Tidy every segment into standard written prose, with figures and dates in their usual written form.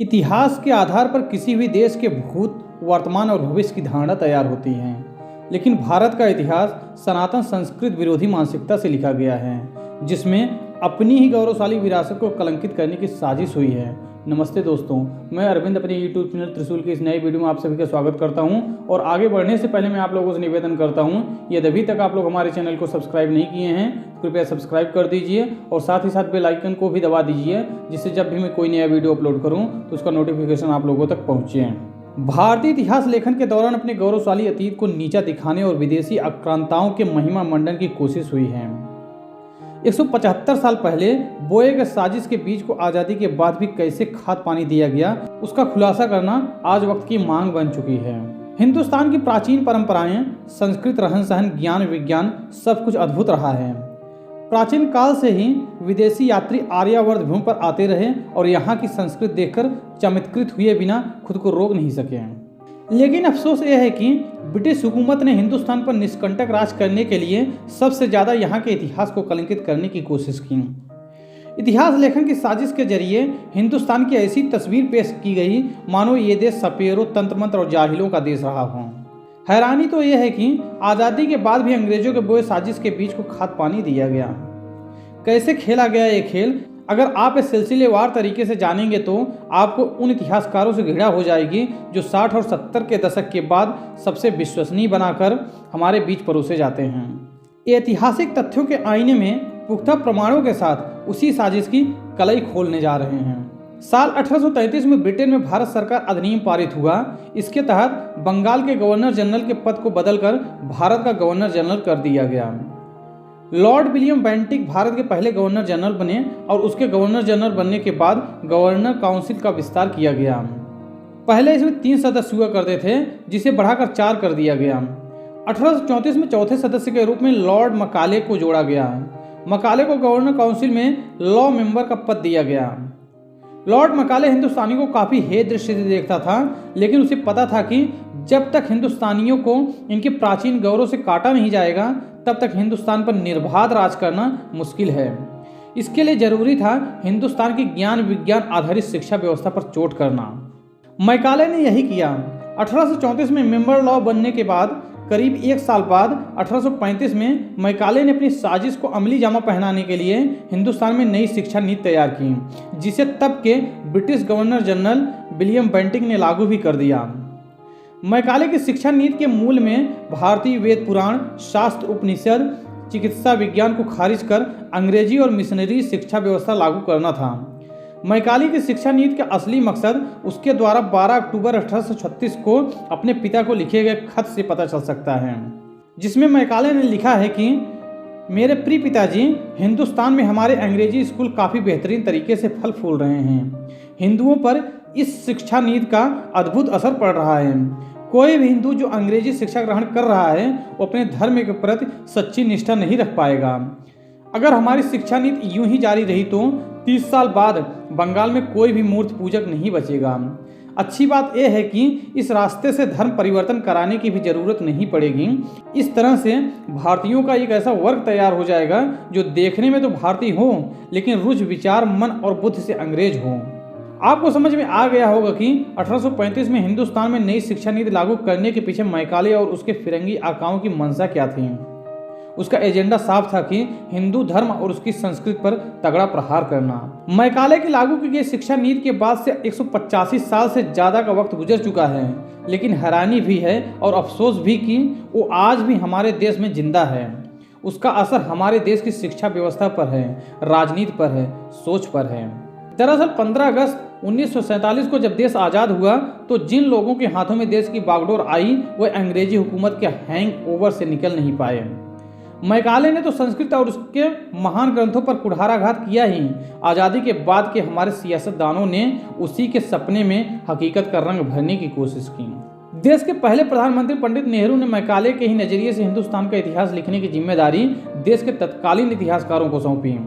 इतिहास के आधार पर किसी भी देश के भूत, वर्तमान और भविष्य की धारणा तैयार होती है, लेकिन भारत का इतिहास सनातन संस्कृत विरोधी मानसिकता से लिखा गया है, जिसमें अपनी ही गौरवशाली विरासत को कलंकित करने की साजिश हुई है। नमस्ते दोस्तों, मैं अरविंद अपने YouTube चैनल त्रिशूल की इस नई वीडियो में आप सभी का स्वागत करता हूं। और आगे बढ़ने से पहले मैं आप लोगों से निवेदन करता हूं, यदि अभी तक आप लोग हमारे चैनल को सब्सक्राइब नहीं किए हैं तो कृपया सब्सक्राइब कर दीजिए और साथ ही साथ बेल आइकन को भी दबा दीजिए, जिससे जब भी मैं कोई नया वीडियो अपलोड करूँ तो उसका नोटिफिकेशन आप लोगों तक पहुँचे। भारतीय इतिहास लेखन के दौरान अपने गौरवशाली अतीत को नीचा दिखाने और विदेशी आक्रांताओं के महिमा मंडन की कोशिश हुई है। 175 साल पहले बोए गए साजिश के बीज को आज़ादी के बाद भी कैसे खाद पानी दिया गया, उसका खुलासा करना आज वक्त की मांग बन चुकी है। हिंदुस्तान की प्राचीन परंपराएं, संस्कृत, रहन सहन, ज्ञान, विज्ञान सब कुछ अद्भुत रहा है। प्राचीन काल से ही विदेशी यात्री आर्यावर्त भूमि पर आते रहे और यहाँ की संस्कृति देखकर चमत्कृत हुए बिना खुद को रोक नहीं सके। लेकिन अफसोस यह है कि ब्रिटिश हुकूमत ने हिंदुस्तान पर निष्कंटक राज करने के लिए सबसे ज़्यादा यहाँ के इतिहास को कलंकित करने की कोशिश की। इतिहास लेखन की साजिश के जरिए हिंदुस्तान की ऐसी तस्वीर पेश की गई मानो ये देश सपेरों, तंत्र मंत्र और जाहिलों का देश रहा हो। हैरानी तो यह है कि आज़ादी के बाद भी अंग्रेजों के बोए साजिश के बीच को खाद पानी दिया गया। कैसे खेला गया ये खेल, अगर आप इस सिलसिलेवार तरीके से जानेंगे तो आपको उन इतिहासकारों से घृणा हो जाएगी जो 60 और 70 के दशक के बाद सबसे विश्वसनीय बनाकर हमारे बीच परोसे जाते हैं। ऐतिहासिक तथ्यों के आईने में पुख्ता प्रमाणों के साथ उसी साजिश की कलई खोलने जा रहे हैं। साल 1833 में ब्रिटेन में भारत सरकार अधिनियम पारित हुआ। इसके तहत बंगाल के गवर्नर जनरल के पद को बदलकर भारत का गवर्नर जनरल कर दिया गया। लॉर्ड विलियम बेंटिक भारत के पहले गवर्नर जनरल बने और उसके गवर्नर जनरल बनने के बाद गवर्नर काउंसिल का विस्तार किया गया। पहले इसमें 3 सदस्य हुआ करते थे, जिसे बढ़ाकर 4 कर दिया गया। 1834 में चौथे सदस्य के रूप में लॉर्ड मकाले को जोड़ा गया। मकाले को गवर्नर काउंसिल में लॉ मेंबर का पद दिया गया। लॉर्ड मकाले हिंदुस्तानियों को काफ़ी हेय दृष्टि से देखता था, लेकिन उसे पता था कि जब तक हिंदुस्तानियों को इनके प्राचीन गौरव से काटा नहीं जाएगा तब तक हिंदुस्तान पर निर्बाध राज करना मुश्किल है। इसके लिए जरूरी था हिंदुस्तान की ज्ञान विज्ञान आधारित शिक्षा व्यवस्था पर चोट करना। मैकाले ने यही किया। 1834 में मेंबर लॉ बनने के बाद करीब 1 साल बाद 1835 में मैकाले ने अपनी साजिश को अमली जामा पहनाने के लिए हिंदुस्तान में नई शिक्षा नीति तैयार की, जिसे तब के British governor general William Bentinck ने लागू भी कर दिया। मैकाले की शिक्षा नीति के मूल में भारतीय वेद पुराण, शास्त्र, उपनिषद, चिकित्सा विज्ञान को खारिज कर अंग्रेजी और मिशनरी शिक्षा व्यवस्था लागू करना था। मैकाले की शिक्षा नीति का असली मकसद उसके द्वारा 12 अक्टूबर 1836 को अपने पिता को लिखे गए खत से पता चल सकता है, जिसमें मैकाले ने लिखा है कि मेरे प्रिय पिताजी, हिंदुस्तान में हमारे अंग्रेजी स्कूल काफ़ी बेहतरीन तरीके से फल फूल रहे हैं। हिंदुओं पर इस शिक्षा नीति का अद्भुत असर पड़ रहा है। कोई भी हिंदू जो अंग्रेजी शिक्षा ग्रहण कर रहा है वो अपने धर्म के प्रति सच्ची निष्ठा नहीं रख पाएगा। अगर हमारी शिक्षा नीति यूं ही जारी रही तो 30 साल बाद बंगाल में कोई भी मूर्ति पूजक नहीं बचेगा। अच्छी बात यह है कि इस रास्ते से धर्म परिवर्तन कराने की भी जरूरत नहीं पड़ेगी। इस तरह से भारतीयों का एक ऐसा वर्ग तैयार हो जाएगा जो देखने में तो भारतीय हो, लेकिन रुझ विचार, मन और बुद्धि से अंग्रेज हो। आपको समझ में आ गया होगा कि 1835 में हिंदुस्तान में नई शिक्षा नीति लागू करने के पीछे मैकाले और उसके फिरंगी आकाओं की मंशा क्या थी। उसका एजेंडा साफ था कि हिंदू धर्म और उसकी संस्कृति पर तगड़ा प्रहार करना। मैकाले की लागू की गई शिक्षा नीति के बाद से 185 साल से ज़्यादा का वक्त गुजर चुका है, लेकिन हैरानी भी है और अफसोस भी कि वो आज भी हमारे देश में जिंदा है। उसका असर हमारे देश की शिक्षा व्यवस्था पर है, राजनीति पर है, सोच पर है। दरअसल 15 अगस्त 1947 को जब देश आज़ाद हुआ तो जिन लोगों के हाथों में देश की बागडोर आई वह अंग्रेजी हुकूमत के हैंग ओवर से निकल नहीं पाए। मैकाले ने तो संस्कृत और उसके महान ग्रंथों पर कुठाराघात किया ही। आज़ादी के बाद के हमारे सियासतदानों ने उसी के सपने में हकीकत का रंग भरने की कोशिश की। देश के पहले प्रधानमंत्री पंडित नेहरू ने मैकाले के ही नजरिए से हिंदुस्तान का इतिहास लिखने की जिम्मेदारी देश के तत्कालीन इतिहासकारों को सौंपी।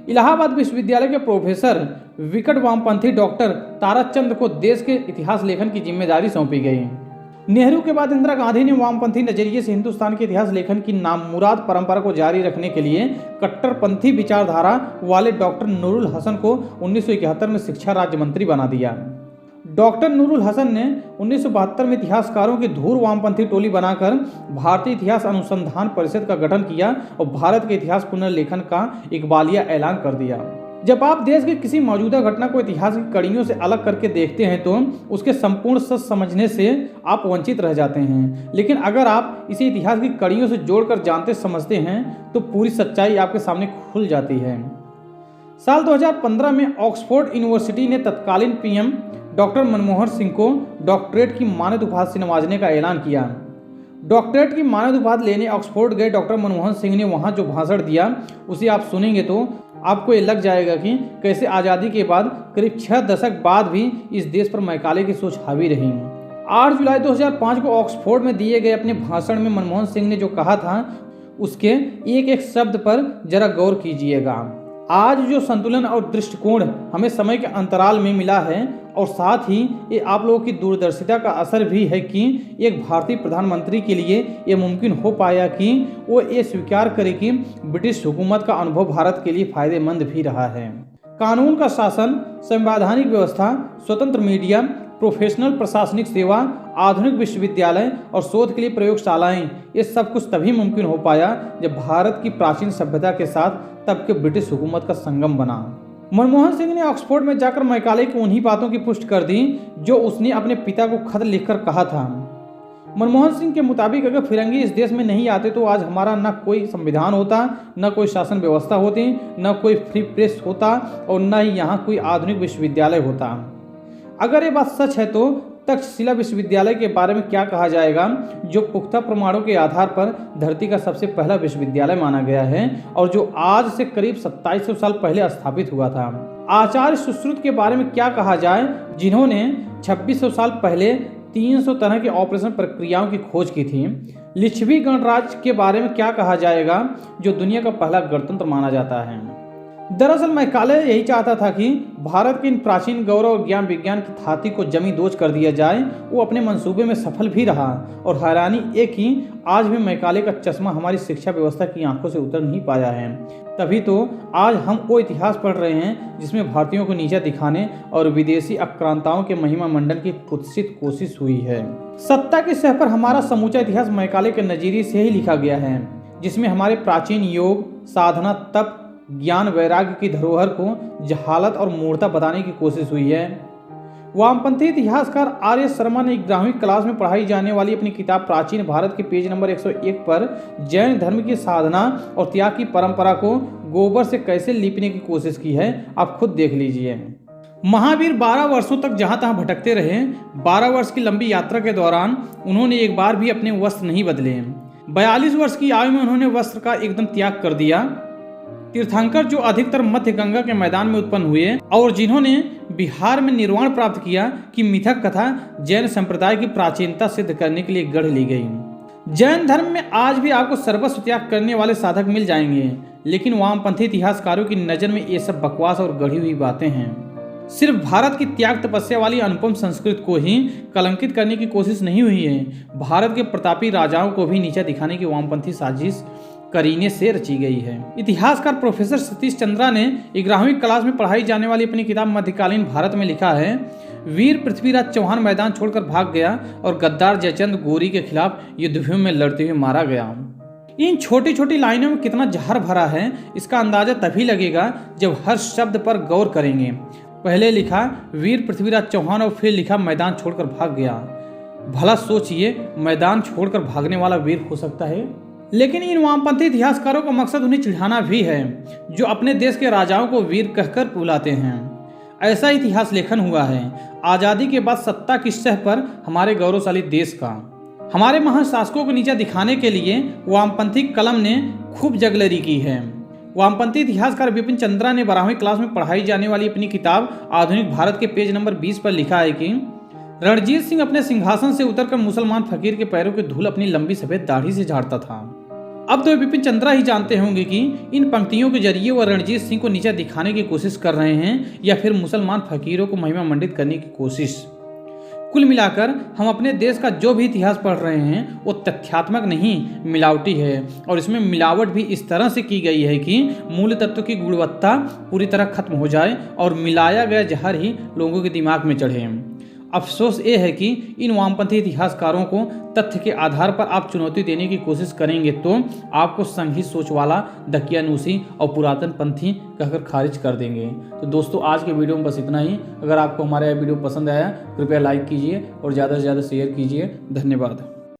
इलाहाबाद विश्वविद्यालय के प्रोफेसर विकट वामपंथी डॉक्टर ताराचंद को देश के इतिहास लेखन की जिम्मेदारी सौंपी गई। नेहरू के बाद इंदिरा गांधी ने वामपंथी नजरिए से हिंदुस्तान के इतिहास लेखन की नामुराद परंपरा को जारी रखने के लिए कट्टरपंथी विचारधारा वाले डॉक्टर नूरुल हसन को 1971 में शिक्षा राज्य मंत्री बना दिया। डॉक्टर नूरुल हसन ने 1972 में इतिहासकारों की धूर वामपंथी टोली बनाकर भारतीय इतिहास अनुसंधान परिषद का गठन किया और भारत के इतिहास पुनर्लेखन का इकबालिया ऐलान कर दिया। जब आप देश की किसी मौजूदा घटना को इतिहास की कड़ियों से अलग करके देखते हैं तो उसके संपूर्ण सच समझने से आप वंचित रह जाते हैं, लेकिन अगर आप इसे इतिहास की कड़ियों से जोड़कर जानते समझते हैं तो पूरी सच्चाई आपके सामने खुल जाती है। साल 2015 में ऑक्सफोर्ड यूनिवर्सिटी ने तत्कालीन पीएम डॉक्टर मनमोहन सिंह को डॉक्टरेट की मानद उपाधि से नवाजने का ऐलान किया। डॉक्टरेट की मानद उपाधि लेने ऑक्सफोर्ड गए डॉक्टर मनमोहन सिंह ने वहां जो भाषण दिया उसे आप सुनेंगे तो आपको ये लग जाएगा कि कैसे आज़ादी के बाद करीब 6 दशक बाद भी इस देश पर मैकाले की सोच हावी रही। 8 जुलाई 2005 को ऑक्सफोर्ड में दिए गए अपने भाषण में मनमोहन सिंह ने जो कहा था उसके एक एक शब्द पर जरा गौर कीजिएगा। आज जो संतुलन और दृष्टिकोण हमें समय के अंतराल में मिला है और साथ ही ये आप लोगों की दूरदर्शिता का असर भी है कि एक भारतीय प्रधानमंत्री के लिए ये मुमकिन हो पाया कि वो ये स्वीकार करे कि ब्रिटिश हुकूमत का अनुभव भारत के लिए फायदेमंद भी रहा है। कानून का शासन, संवैधानिक व्यवस्था, स्वतंत्र मीडिया, प्रोफेशनल प्रशासनिक सेवा, आधुनिक विश्वविद्यालय और शोध के लिए प्रयोगशालाएं, ये सब कुछ तभी मुमकिन हो पाया जब भारत की प्राचीन सभ्यता के साथ तब के ब्रिटिश हुकूमत का संगम बना। मनमोहन सिंह ने ऑक्सफोर्ड में जाकर मैकाले की उन्हीं बातों की पुष्टि कर दी जो उसने अपने पिता को खत लिखकर कहा था। मनमोहन सिंह के मुताबिक अगर फिरंगी इस देश में नहीं आते तो आज हमारा न कोई संविधान होता, न कोई शासन व्यवस्था होती, न कोई फ्री प्रेस होता और न ही यहाँ कोई आधुनिक विश्वविद्यालय होता। अगर ये बात सच है तो तक्षशिला विश्वविद्यालय के बारे में क्या कहा जाएगा, जो पुख्ता प्रमाणों के आधार पर धरती का सबसे पहला विश्वविद्यालय माना गया है और जो आज से करीब 2700 साल पहले स्थापित हुआ था। आचार्य सुश्रुत के बारे में क्या कहा जाए, जिन्होंने 2600 साल पहले 300 तरह के ऑपरेशन प्रक्रियाओं की खोज की थी। लिच्छवी गणराज्य के बारे में क्या कहा जाएगा, जो दुनिया का पहला गणतंत्र माना जाता है। दरअसल मैकाले यही चाहता था कि भारत के इन प्राचीन गौरव और ज्ञान विज्ञान की थाती को जमी दोज कर दिया जाए। वो अपने मंसूबे में सफल भी रहा और हैरानी एक ही आज भी मैकाले का चश्मा हमारी शिक्षा व्यवस्था की आंखों से उतर नहीं पाया है। तभी तो आज हम वो इतिहास पढ़ रहे हैं जिसमें भारतीयों को नीचा दिखाने और विदेशी आक्रांताओं के महिमा मंडन की कुत्सित कोशिश हुई है। सत्ता की सह पर हमारा समूचा इतिहास मैकाले के नजरिए से ही लिखा गया है, जिसमें हमारे प्राचीन योग, साधना, तप, ज्ञान, वैराग्य की धरोहर को जहालत और मूर्खता बताने की कोशिश हुई है। वामपंथी इतिहासकार आर्य शर्मा ने 11वीं क्लास में पढ़ाई जाने वाली अपनी किताब प्राचीन भारत के पेज नंबर 101 पर जैन धर्म की साधना और त्याग की परंपरा को गोबर से कैसे लीपने की कोशिश की है, आप खुद देख लीजिए। महावीर 12 वर्षों तक जहां तहां भटकते रहे। 12 वर्ष की लंबी यात्रा के दौरान उन्होंने एक बार भी अपने वस्त्र नहीं बदले। 42 वर्ष की आयु में उन्होंने वस्त्र का एकदम त्याग कर दिया। तीर्थंकर जो अधिकतर मध्य गंगा के मैदान में उत्पन्न हुए और जिन्होंने बिहार में निर्वाण प्राप्त किया कि मिथक कथा जैन संप्रदाय की प्राचीनता सिद्ध करने के लिए गढ़ ली गई। जैन धर्म में आज भी आपको सर्वस्व त्याग करने वाले साधक मिल जाएंगे, लेकिन वामपंथी इतिहासकारों की नज़र में ये सब बकवास और गढ़ी हुई बातें हैं। सिर्फ भारत की त्याग तपस्या वाली अनुपम संस्कृति को ही कलंकित करने की कोशिश नहीं हुई है, भारत के प्रतापी राजाओं को भी नीचा दिखाने की वामपंथी साजिश करीने से रची गई है। इतिहासकार प्रोफेसर सतीश चंद्रा ने 11वीं क्लास में पढ़ाई जाने वाली अपनी किताब मध्यकालीन भारत में लिखा है, वीर पृथ्वीराज चौहान मैदान छोड़कर भाग गया और गद्दार जयचंद गोरी के खिलाफ युद्धभूमि में लड़ते हुए मारा गया। इन छोटी छोटी लाइनों में कितना जहर भरा है, इसका अंदाजा तभी लगेगा जब हर शब्द पर गौर करेंगे। पहले लिखा वीर पृथ्वीराज चौहान और फिर लिखा मैदान छोड़कर भाग गया। भला सोचिए, मैदान छोड़कर भागने वाला वीर हो सकता है? लेकिन इन वामपंथी इतिहासकारों का मकसद उन्हें चिढ़ाना भी है, जो अपने देश के राजाओं को वीर कहकर बुलाते हैं। ऐसा इतिहास लेखन हुआ है आज़ादी के बाद सत्ता की सह पर हमारे गौरवशाली देश का। हमारे महान शासकों को नीचा दिखाने के लिए वामपंथी कलम ने खूब जगलरी की है। वामपंथी इतिहासकार विपिन चंद्रा ने 12वीं क्लास में पढ़ाई जाने वाली अपनी किताब आधुनिक भारत के पेज नंबर 20 पर लिखा है कि रणजीत सिंह अपने सिंहासन से उतरकर मुसलमान फकीर के पैरों की धूल अपनी लंबी सफेद दाढ़ी से झाड़ता था। अब तो विपिन चंद्रा ही जानते होंगे कि इन पंक्तियों के जरिए वह रणजीत सिंह को नीचा दिखाने की कोशिश कर रहे हैं या फिर मुसलमान फकीरों को महिमा मंडित करने की कोशिश। कुल मिलाकर हम अपने देश का जो भी इतिहास पढ़ रहे हैं वो तथ्यात्मक नहीं, मिलावटी है। और इसमें मिलावट भी इस तरह से की गई है कि मूल तत्व की गुणवत्ता पूरी तरह खत्म हो जाए और मिलाया गया जहर ही लोगों के दिमाग में चढ़े। अफसोस ये है कि इन वामपंथी इतिहासकारों को तथ्य के आधार पर आप चुनौती देने की कोशिश करेंगे तो आपको संघी सोच वाला, दकियानूसी और पुरातन पंथी कहकर खारिज कर देंगे। तो दोस्तों, आज के वीडियो में बस इतना ही। अगर आपको हमारा यह वीडियो पसंद आया कृपया लाइक कीजिए और ज़्यादा से ज़्यादा शेयर कीजिए। धन्यवाद।